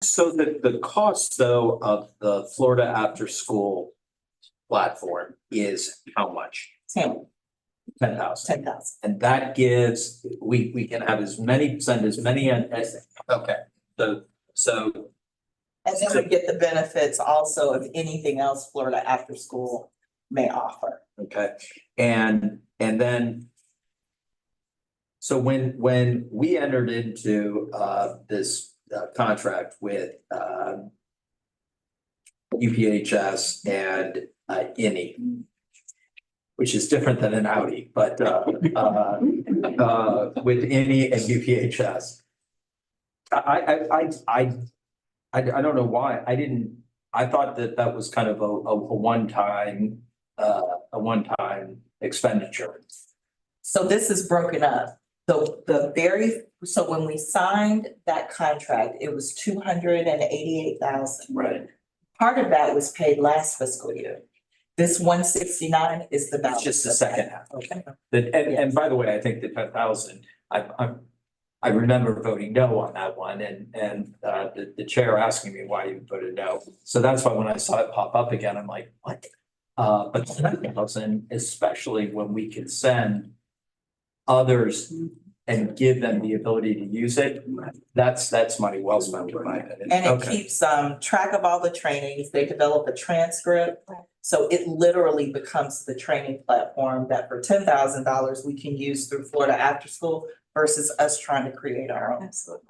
So the cost though of the Florida after school platform is how much? 10,000. 10,000. And that gives, we can have send as many as, okay, so. And then we get the benefits also of anything else Florida after school may offer. Okay, and then. So when we entered into this contract with UPHS and INI, which is different than an Audi, but with INI and UPHS. I don't know why I thought that was kind of a one-time expenditure. So this is broken up. So when we signed that contract, it was 288,000. Right. Part of that was paid last fiscal year. This 169 is the balance. It's just the second half. Okay. And by the way, I think the 10,000, I remember voting no on that one and the chair asking me why you voted no. So that's why when I saw it pop up again, I'm like, what? But 10,000, especially when we can send others and give them the ability to use it, that's money well spent in my opinion. And it keeps track of all the trainings. They develop a transcript. So it literally becomes the training platform that for $10,000 we can use through Florida After School versus us trying to create our own. Absolutely.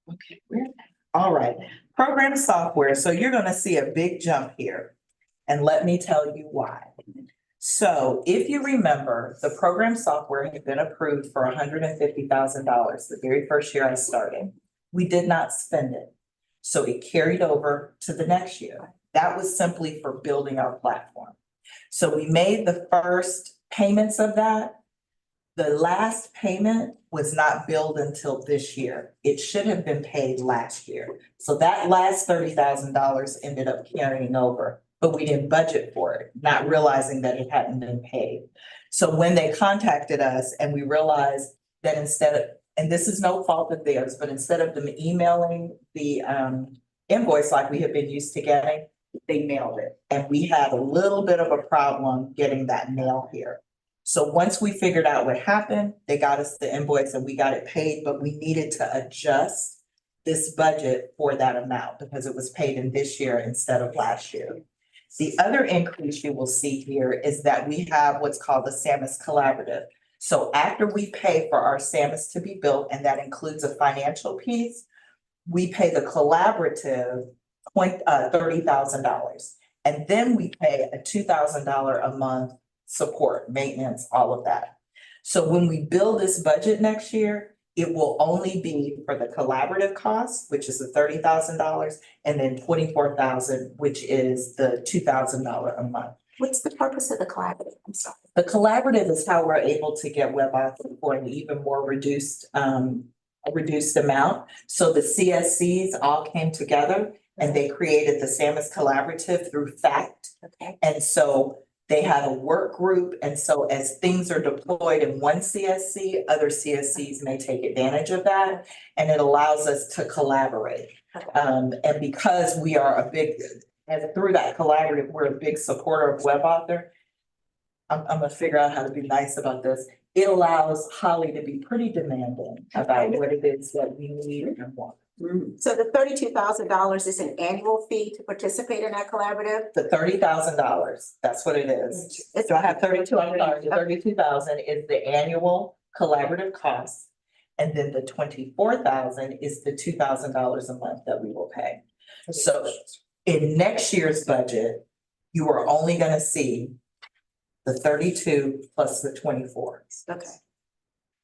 Okay, all right. Program software. So you're going to see a big jump here. And let me tell you why. So if you remember, the program software had been approved for $150,000 the very first year I started. We did not spend it. So it carried over to the next year. That was simply for building our platform. So we made the first payments of that. The last payment was not billed until this year. It should have been paid last year. So that last $30,000 ended up carrying over, but we didn't budget for it, not realizing that it hadn't been paid. So when they contacted us and we realized that instead of, and this is no fault of theirs, but instead of them emailing the invoice like we had been used to getting, they mailed it. And we had a little bit of a problem getting that mail here. So once we figured out what happened, they got us the invoice and we got it paid, but we needed to adjust this budget for that amount because it was paid in this year instead of last year. The other increase you will see here is that we have what's called the SAMUS Collaborative. So after we pay for our SAMUS to be built, and that includes a financial piece, we pay the collaborative $30,000. And then we pay a $2,000 a month support, maintenance, all of that. So when we build this budget next year, it will only be for the collaborative costs, which is the $30,000, and then $24,000, which is the $2,000 a month. What's the purpose of the collaborative? I'm sorry. The collaborative is how we're able to get WebAuthor for an even more reduced amount. So the CSCs all came together and they created the SAMUS Collaborative through FACT. Okay. And so they have a work group. And so as things are deployed in one CSC, other CSCs may take advantage of that. And it allows us to collaborate. Okay. And because we are and through that collaborative, we're a big supporter of WebAuthor. I'm gonna figure out how to be nice about this. It allows Holly to be pretty demanding about what it is that we need and want. So the $32,000 is an annual fee to participate in that collaborative? The $30,000, that's what it is. So I have 32, I'm sorry, the 32,000 is the annual collaborative cost. And then the 24,000 is the $2,000 a month that we will pay. So in next year's budget, you are only gonna see the 32 plus the 24. Okay.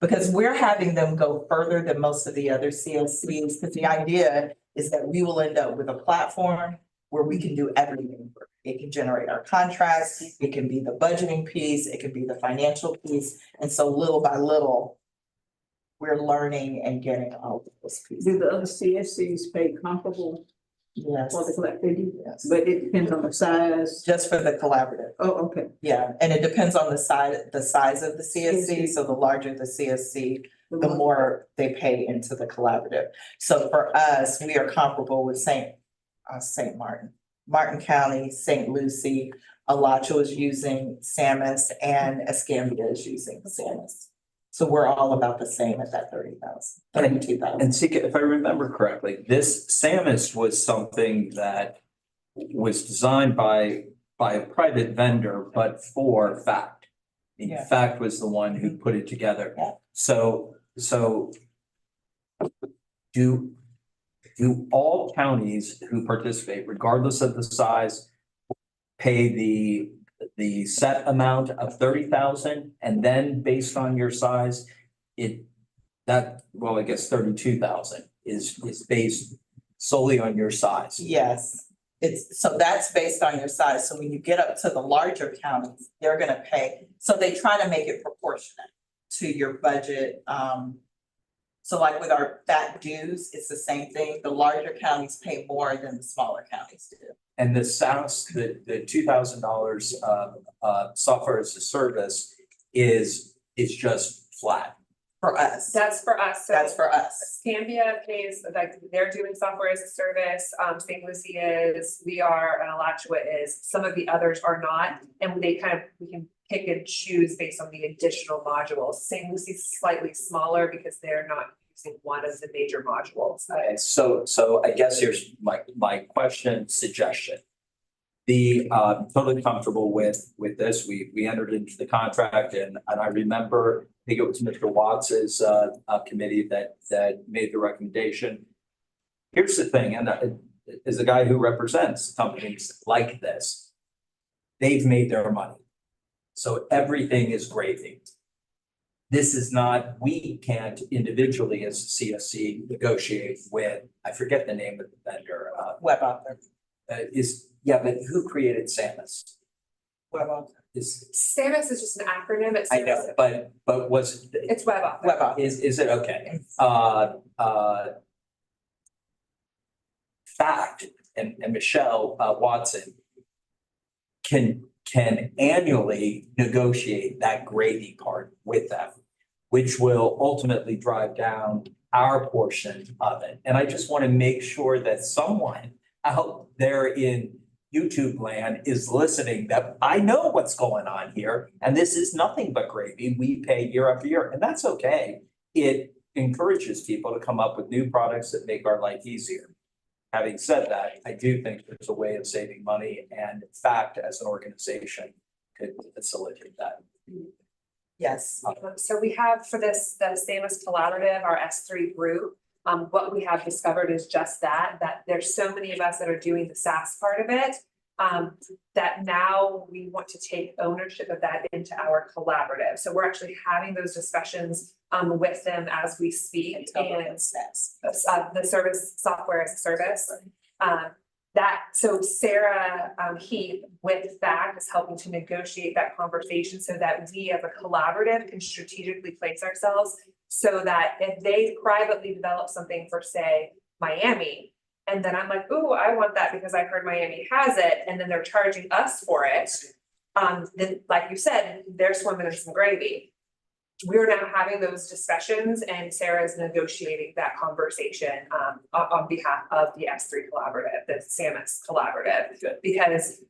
Because we're having them go further than most of the other CSCs, because the idea is that we will end up with a platform where we can do everything. It can generate our contracts, it can be the budgeting piece, it can be the financial piece. And so little by little, we're learning and getting all of those pieces. Do the other CSCs pay comparable Yes, For the collective, yes. but it depends on the size. Just for the collaborative. Oh, okay. Yeah, and it depends on the size of the CSC, so the larger the CSC, the more they pay into the collaborative. So for us, we are comparable with Saint Martin County, St. Lucie, Alachua is using SAMUS, and Escambia is using SAMUS. So we're all about the same at that 32,000. And Sika, if I remember correctly, this SAMUS was something that was designed by a private vendor, but for FACT. Yeah. FACT was the one who put it together. Yeah. So do all counties who participate, regardless of the size, pay the set amount of 30,000, and then based on your size, I guess 32,000 is based solely on your size. Yes, so that's based on your size. So when you get up to the larger counties, they're gonna pay, so they try to make it proportionate to your budget. So like with our back dues, it's the same thing. The larger counties pay more than the smaller counties do. And the SaaS, the $2,000 software as a service is just flat. For us, That's for us. So that's for us. Escambia pays, like, they're doing software as a service, St. Lucie is, we are, and Alachua is, some of the others are not. And we can pick and choose based on the additional modules. St. Lucie's slightly smaller because they're not using one of the major modules. Okay, so I guess here's my question, suggestion. Totally comfortable with this. We entered into the contract and I remember, I think it was Mr. Watts's committee that made the recommendation. Here's the thing, and as a guy who represents companies like this, they've made their money. So everything is gravy. This is not, we can't individually as a CSC negotiate with, I forget the name of the vendor, Web author, But who created SAMUS? web author, SAMUS is just an acronym. I know, but was, It's web author. web author. is it, okay? FACT and Michelle Watson can annually negotiate that gravy part with them, which will ultimately drive down our portion of it. And I just want to make sure that someone out there in YouTube land is listening, that I know what's going on here, and this is nothing but gravy. We pay year after year, and that's okay. It encourages people to come up with new products that make our life easier. Having said that, I do think there's a way of saving money, and FACT as an organization could facilitate that. Yes, So we have for this, the SAMUS Collaborative, our S3 group, what we have discovered is just that there's so many of us that are doing the SaaS part of it, that now we want to take ownership of that into our collaborative. So we're actually having those discussions with them as we speak, and the service software as a service. So Sarah Heath with FACT is helping to negotiate that conversation so that we as a collaborative can strategically place ourselves so that if they privately develop something for, say, Miami, and then I'm like, ooh, I want that because I heard Miami has it, and then they're charging us for it, then like you said, they're swimming in some gravy. We're now having those discussions and Sarah is negotiating that conversation on behalf of the S3 collaborative, the SAMUS collaborative. Good. Because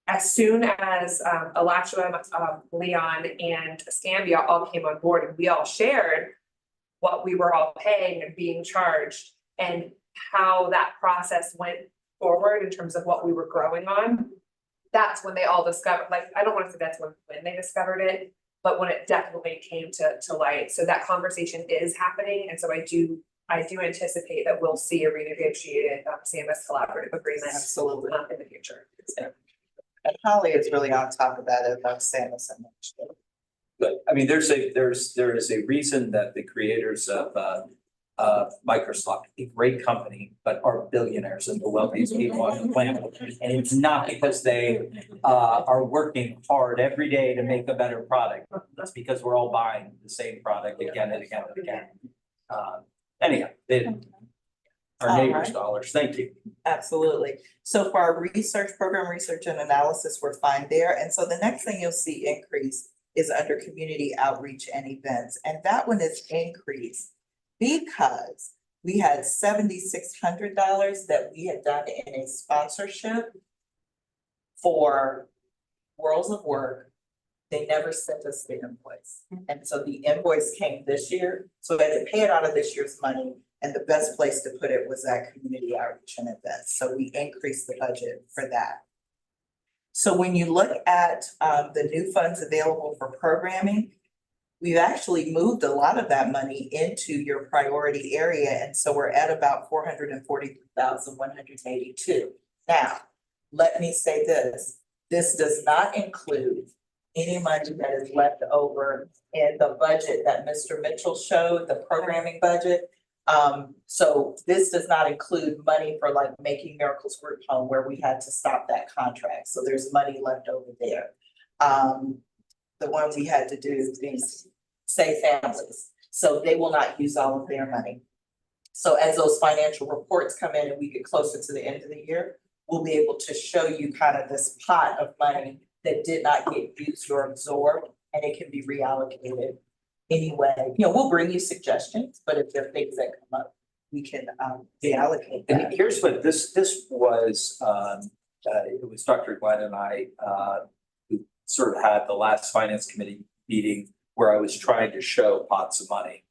as soon as Alachua, Leon and Escambia all came on board and we all shared what we were all paying and being charged and how that process went forward in terms of what we were growing on, that's when they all discovered, like, I don't want to say that's when they discovered it, but when it definitely came to light. So that conversation is happening. And so I do anticipate that we'll see a renegotiated SAMUS collaborative agreement absolutely. in the future. And Holly is really on top of that about SAMUS and much. But I mean, there is a reason that the creators of Microsoft, a great company, but are billionaires and the wealthiest people on the planet. And it's not because they are working hard every day to make a better product. It's because we're all buying the same product again and again and again. Anyhow, our All neighbors' right. dollars. Thank you. Absolutely. So for our research, program research and analysis, we're fine there. And so the next thing you'll see increase is under community outreach and events. And that one is increased because we had $7,600 that we had done in a sponsorship for Worlds of Work. They never sent us the invoice. And so the invoice came this year, so they had to pay it out of this year's money. And the best place to put it was at community outreach and events. So we increased the budget for that. So when you look at the new funds available for programming, we've actually moved a lot of that money into your priority area. And so we're at about 443,182. Now, let me say this does not include any money that is left over in the budget that Mr. Mitchell showed, the programming budget. So this does not include money for like Making Miracles Group Home where we had to stop that contract. So there's money left over there. The one we had to do is these Save Families. So they will not use all of their money. So as those financial reports come in and we get closer to the end of the year, we'll be able to show you kind of this pot of money that did not get used or absorbed, and it can be reallocated anyway. You know, we'll bring you suggestions, but if there are things that come up, we can reallocate And that. here's what this was, it was Dr. Glenn and I, who sort of had the last finance committee meeting where I was trying to show pots of money.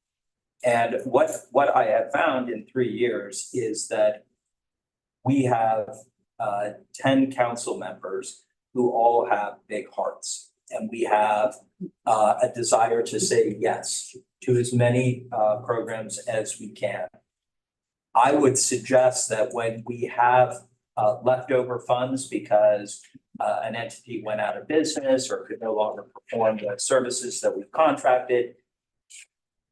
And what I have found in 3 years is that we have 10 council members who all have big hearts. And we have a desire to say yes to as many programs as we can. I would suggest that when we have leftover funds because an entity went out of business or could no longer perform the services that we've contracted,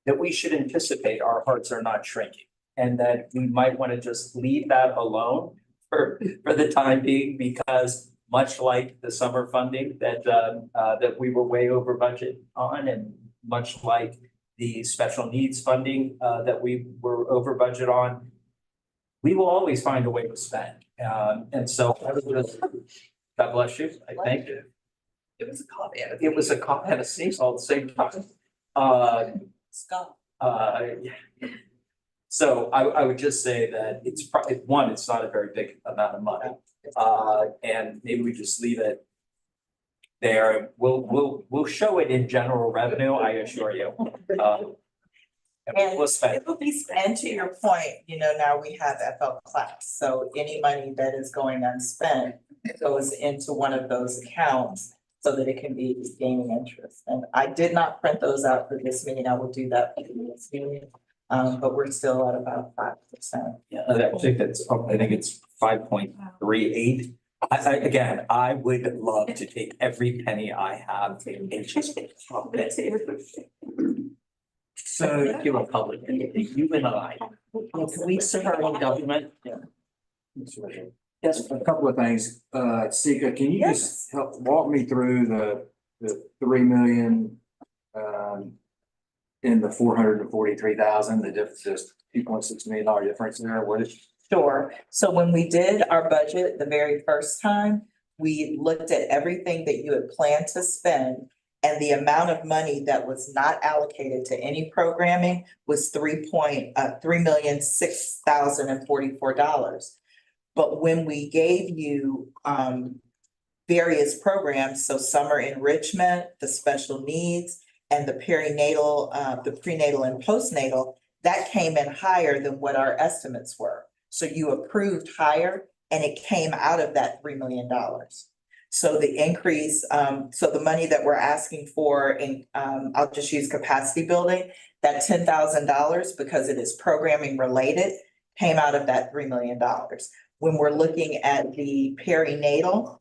that we should anticipate our hearts are not shrinking and that we might want to just leave that alone for the time being, because much like the summer funding that we were way over budget on, and much like the special needs funding that we were over budget on, we will always find a way to spend. And so I would just, God bless you, I thank you. It was a coffee. It was a cough and a sneeze all at the same time. Scott. Yeah. So I would just say that it's probably, one, it's not a very big amount of money. And maybe we just leave it there. We'll show it in general revenue, I assure you. And we'll spend. It will be, and to your point, you know, now we have FL class, so any money that is going unspent goes into one of those accounts so that it can be gaining interest. And I did not print those out for this meeting. I will do that for the next meeting. But we're still at about 5%. Yeah, I think it's 5.38. Again, I would love to take every penny I have and just pop it. So you a public entity, you and I. We serve our own government. Yes. A couple of things, Sika, can you just help walk me through the 3 million, in the 443,000, the difference, just $2.6 million difference there, what is? Sure. So when we did our budget the very first time, we looked at everything that you had planned to spend, and the amount of money that was not allocated to any programming was $3,644. But when we gave you various programs, so summer enrichment, the special needs, and the perinatal, the prenatal and postnatal, that came in higher than what our estimates were. So you approved higher and it came out of that $3 million. So the increase, so the money that we're asking for in, I'll just use capacity building, that $10,000, because it is programming related, came out of that $3 million. When we're looking at the perinatal,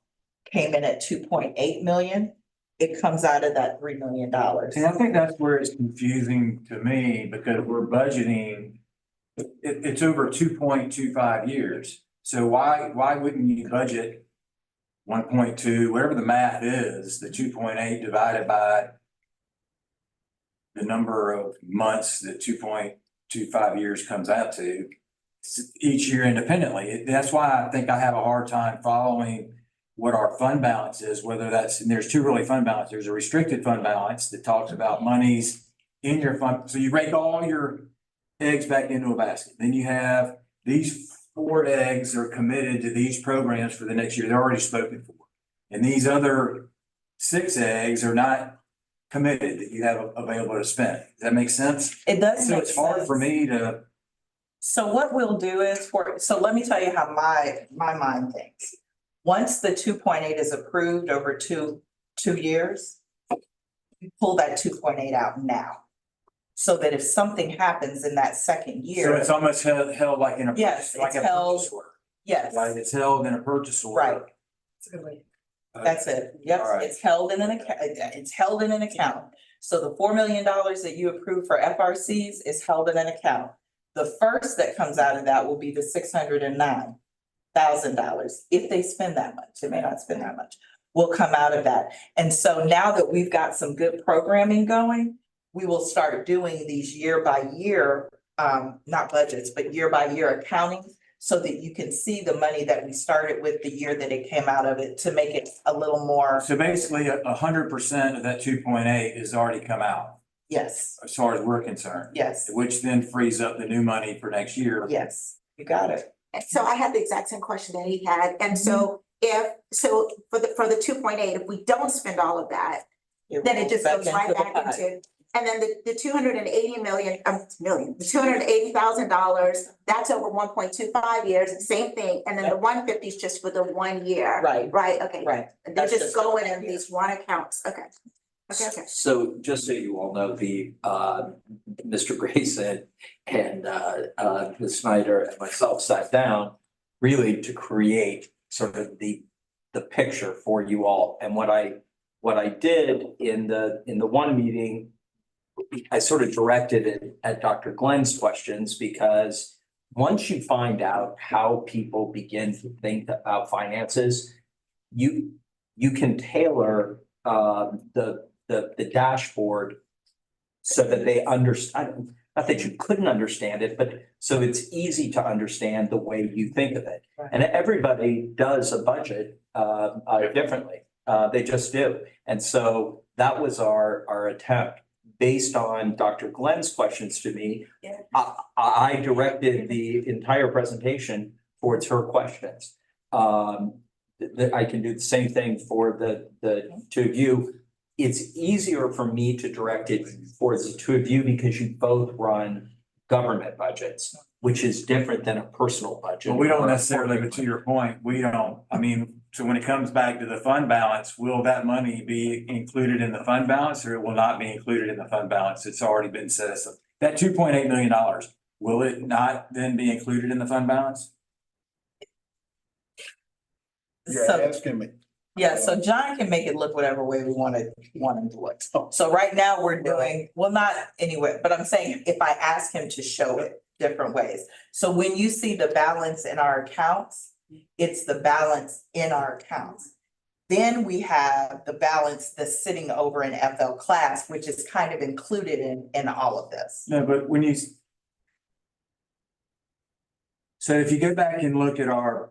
came in at 2.8 million. It comes out of that $3 million. And I think that's where it's confusing to me, because we're budgeting, it's over 2.25 years. So why wouldn't you budget 1.2, whatever the math is, the 2.8 divided by the number of months that 2.25 years comes out to? each year independently. That's why I think I have a hard time following what our fund balance is, whether that's, and there's two really fund balance. There's a restricted fund balance that talks about monies in your fund. So you rake all your eggs back into a basket. Then you have these 4 eggs are committed to these programs for the next year. They're already spoken for. And these other 6 eggs are not committed that you have available to spend. Does that make sense? It does So make it's hard for sense. me to, So what we'll do is so let me tell you how my mind thinks. Once the 2.8 is approved over two years, you pull that 2.8 out now. So that if something happens in that second so year, it's almost held like in a. Yes, like it's a held- purchase order. yes, Like it's held in a purchase order. right, It's a good way. that's it. Yep, All right. it's held in an account, it's held in an account. So the $4 million that you approve for FRCs is held in an account. The first that comes out of that will be the $609,000. If they spend that much, they may not spend that much, will come out of that. And so now that we've got some good programming going, we will start doing these year by year, not budgets, but year by year accounting, so that you can see the money that we started with the year that it came out of it, to make it a little more, So basically 100% of that 2.8 has already come out yes, as far as we're concerned. yes, Which then frees up the new money for next year. yes, you got it. And so I had the exact same question that he had, and so so for the 2.8, if we don't spend all of that, then it just Back goes right into the back pot. into, and then the $280,000, that's over 1.25 years, same thing, and then the 150 is just for the 1 year. Right, Right, okay. right. They're That's just just going in one these one accounts, okay. Okay. So just so you all know, Mr. Grayson and Ms. Snyder and myself sat down really to create sort of the picture for you all. And what I did in the one meeting, I sort of directed it at Dr. Glenn's questions, because once you find out how people begin to think about finances, you can tailor the dashboard so that they understand, not that you couldn't understand it, but so it's easy to understand the way you think of it. Right. And everybody does a budget differently. They just do. And so that was our attempt. Based on Dr. Glenn's questions to me, Yeah. I directed the entire presentation towards her questions. I can do the same thing for the two of you. It's easier for me to direct it towards the two of you because you both run government budgets, which is different than a personal budget. But we don't necessarily, but to your point, we don't, I mean, so when it comes back to the fund balance, will that money be included in the fund balance, or it will not be included in the fund balance? It's already been set aside. That $2.8 million, will it not then be included in the fund balance? You're So, asking me. yeah, so John can make it look whatever way we want him to look. So right now we're doing, well, not anyway, but I'm saying if I ask him to show it different ways. So when you see the balance in our accounts, it's the balance in our accounts. Then we have the balance that's sitting over in FL class, which is kind of included in all of this. No, but when you. So if you go back and look at our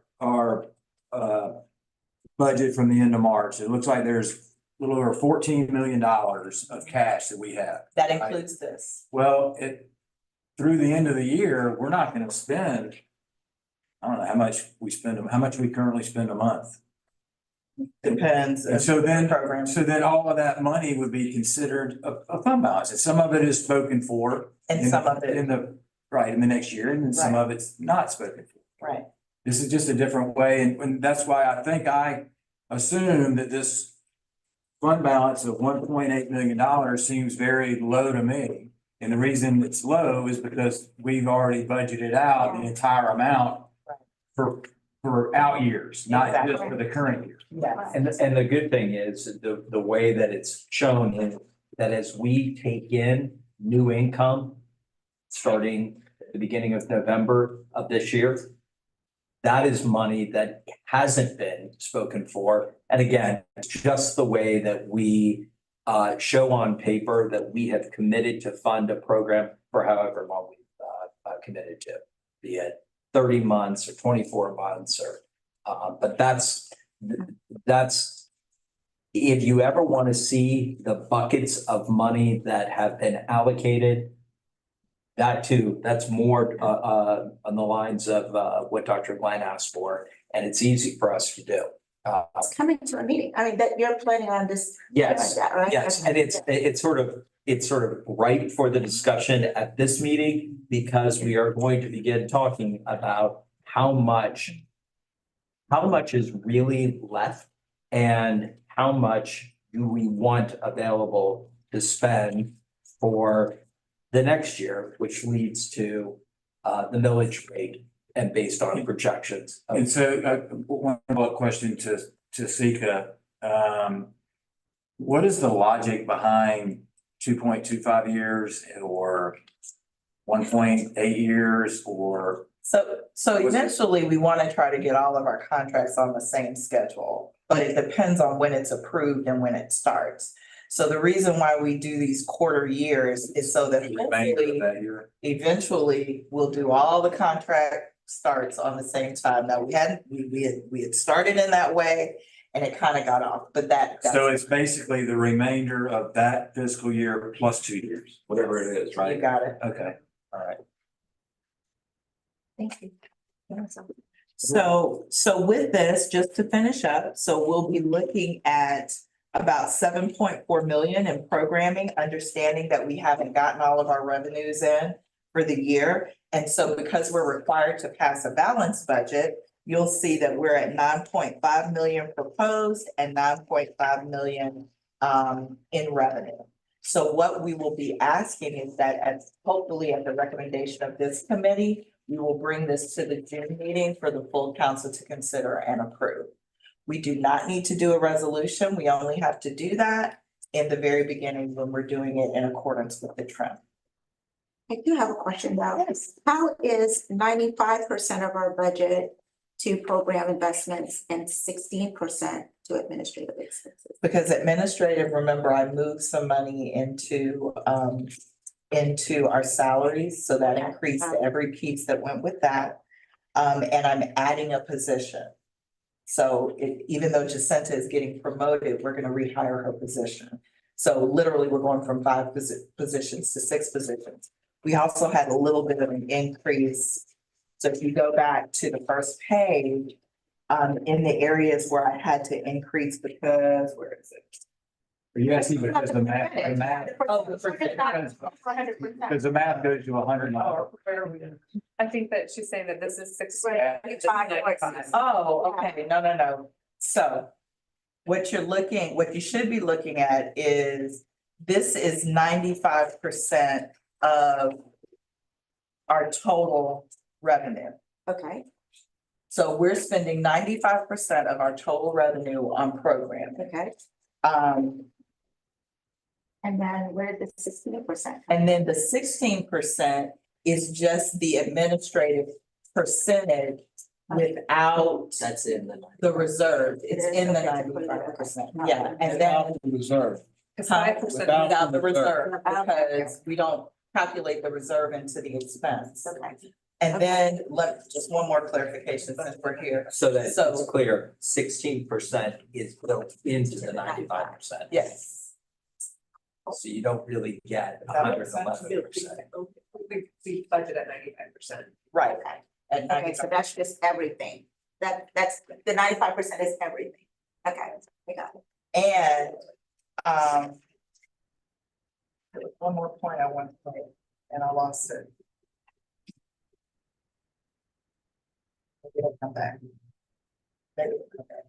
budget from the end of March, it looks like there's a little over $14 million of cash that we have. That includes this. Well, through the end of the year, we're not gonna spend, I don't know how much we spend, how much we currently spend a month. Depends. And so then, Program. so then all of that money would be considered a fund balance, and some of it is spoken for. And some of it, In the next year, and then some Right. of it's not spoken for. right. This is just a different way, and that's why I think I assume that this fund balance of $1.8 million seems very low to me. And the reason it's low is because we've already budgeted out the entire amount for out years, not just Exactly. for the current year. Yes. And the good thing is the way that it's shown is that as we take in new income, starting at the beginning of November of this year, that is money that hasn't been spoken for. And again, it's just the way that we show on paper that we have committed to fund a program for however long we've committed to, be it 30 months or 24 months or, but that's, if you ever want to see the buckets of money that have been allocated, that too, that's more, on the lines of, what Dr. Glenn asked for, and it's easy for us to do. It's coming to a meeting. I mean, that you're planning on this. Yes, doing that, right? yes, Okay. and it's sort of ripe for the discussion at this meeting because we are going to begin talking about how much is really left and how much do we want available to spend for the next year, which leads to the millage rate and based on projections. And so, one more question to Sika. What is the logic behind 2.25 years or 1.8 years or? So eventually, we want to try to get all of our contracts on the same schedule, but it depends on when it's approved and when it starts. So the reason why we do these quarter years is so that Remainder of hopefully, that year? eventually, we'll do all the contract starts on the same time. Now, we had started in that way and it kind of got off, but So it's basically the remainder of that fiscal year plus 2 years, whatever it is, you right? got it. Okay, all right. Thank you. So with this, just to finish up, so we'll be looking at about 7.4 million in programming, understanding that we haven't gotten all of our revenues in for the year. And so because we're required to pass a balanced budget, you'll see that we're at 9.5 million proposed and 9.5 million in revenue. So what we will be asking is that hopefully at the recommendation of this committee, we will bring this to the June meeting for the full council to consider and approve. We do not need to do a resolution. We only have to do that in the very beginning when we're doing it in accordance with the trend. I do have a question though. Yes. How is 95% of our budget to program investments and 16% to administrative expenses? Because administrative, remember, I moved some money into our salaries, so that increased every piece that went with that. And I'm adding a position. So even though Jacinta is getting promoted, we're gonna rehire her position. So literally, we're going from 5 positions to 6 positions. We also had a little bit of an increase. So if you go back to the first page, in the areas where I had to increase because, where is it? Are you asking because the math, Oh, the percentage. because the math goes to 100. I think that she's saying that this is 6. Right. Oh, okay, no. So what you should be looking at is, this is 95% of our total revenue. Okay, So we're spending 95% of our total revenue on programming. okay. And then where did the 16%? And then the 16% is just the administrative percentage without That's in the reserve. It's in the Okay. 95%. Yeah, and then Reserve. 5% without the reserve, Without- because we don't calculate the reserve into the expense. Okay, And then just one more clarification since we're here. So that So- it's clear, 16% is built into the 95%. Yes. So you don't really get Does that make 111%. We budget at 95%. Right. okay. At Okay, so that's just everything. That's the 95% is everything. Okay, I got it. And, there was one more point I wanted to make, and I lost it. Maybe it'll come back. Maybe it'll come back.